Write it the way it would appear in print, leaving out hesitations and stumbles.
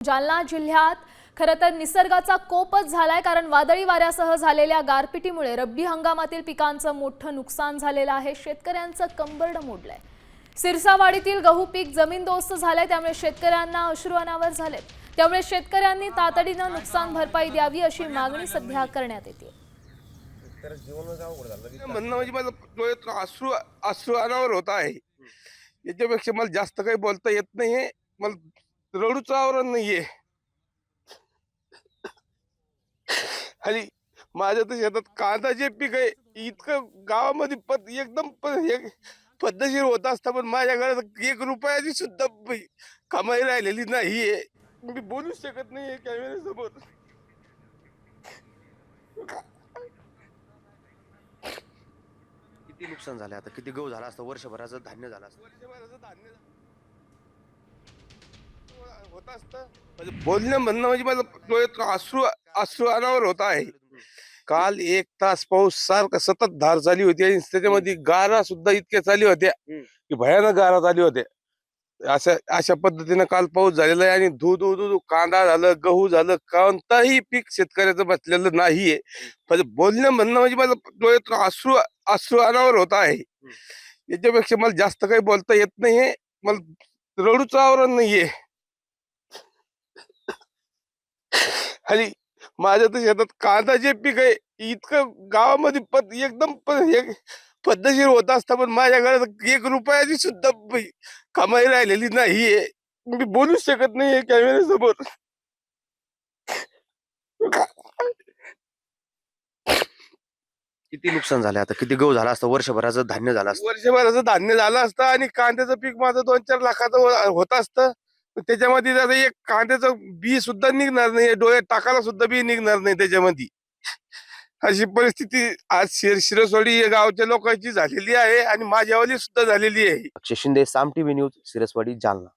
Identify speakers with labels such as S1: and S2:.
S1: जालना जिल्ह्यात खरं तर निसर्गाचा कोपच झालाय, कारण वादळी वाऱ्यासह झालेल्या गारपिटीमुळे रब्बी हंगामातील पिकांचं मोठं नुकसान झालेलं आहे। शेतकऱ्यांचं कंबरडं मोडलंय। सिरसावाडीतील गहू पीक जमीनदोस्त झालंय, त्यामुळे शेतकऱ्यांना अश्रू अनावर झालेत। त्यामुळे शेतकऱ्यांनी तातडीनं नुकसान भरपाई द्यावी अशी मागणी सध्या करण्यात येते।
S2: म्हणणं म्हणजे माझं डोळ्यात अश्रू अश्रू अनावर होत आहे। याच्यापेक्षा मला जास्त काही बोलता येत नाही। मला रडूचं आवरण नाहीये। आणि माझ्या तर शेतात कांदा जे पीक आहे, इतकं गावामध्ये एकदम पद्धतशीर होत असतं, पण माझ्या घरात 1 रुपयाची सुद्धा कमाई राहिलेली नाहीये। मी बोलूच शकत नाहीये कॅमेऱ्यासमोर।
S3: किती नुकसान झालं आता? किती गहू झाला असतं? वर्षभराचं धान्य झालं असतं.
S2: वर्षभराचं धान्य होत असतं। म्हणजे म्हणणं म्हणजे माझं डोळ्यात अश्रू अश्रू अनावर होत आहे। काल 1 तास पाऊस सारखा सतत धार झाली होती आणि त्याच्यामध्ये गारा सुद्धा इतक्या चालू होत्या की भयानक गारा चालू होत्या। अशा अशा पद्धतीने काल पाऊस झालेला आहे आणि धू कांदा झालं, गहू झालं, कोणताही पीक शेतकऱ्याचं बसलेलं नाहीये। पण म्हणणं म्हणजे माझं डोळ्यात अश्रू अश्रू अनावर होत आहे। याच्यापेक्षा मला जास्त काही बोलता येत नाहीये। मला रडूचं आवरण नाहीये। आणि माझ्या तर शेतात कांदा जे पीक आहे, इतकं गावामध्ये एकदम पद्धतशीर होत असतं, पण माझ्या घरात 1 रुपयाची सुद्धा कमाई राहिलेली नाहीये। मी बोलूच शकत नाहीये कॅमेऱ्यासमोर।
S3: किती नुकसान झालं आता? किती गहू झाला असतं? वर्षभराचं धान्य झालं असतं.
S2: वर्षभराचं धान्य झालं असतं आणि कांद्याचं पीक माझं 2-4 लाखाचं होत असतं। पण त्याच्यामध्ये आता एक कांद्याचं बी सुद्धा निघणार नाही, डोळ्यात टाकायला सुद्धा बी निघणार नाही त्याच्यामध्ये। अशी परिस्थिती आज शिरसोडी या गावच्या लोकांची झालेली आहे आणि माझ्यावाली सुद्धा झालेली आहे।
S3: अक्षय शिंदे, साम टीव्ही न्यूज, सिरसवाडी, जालना.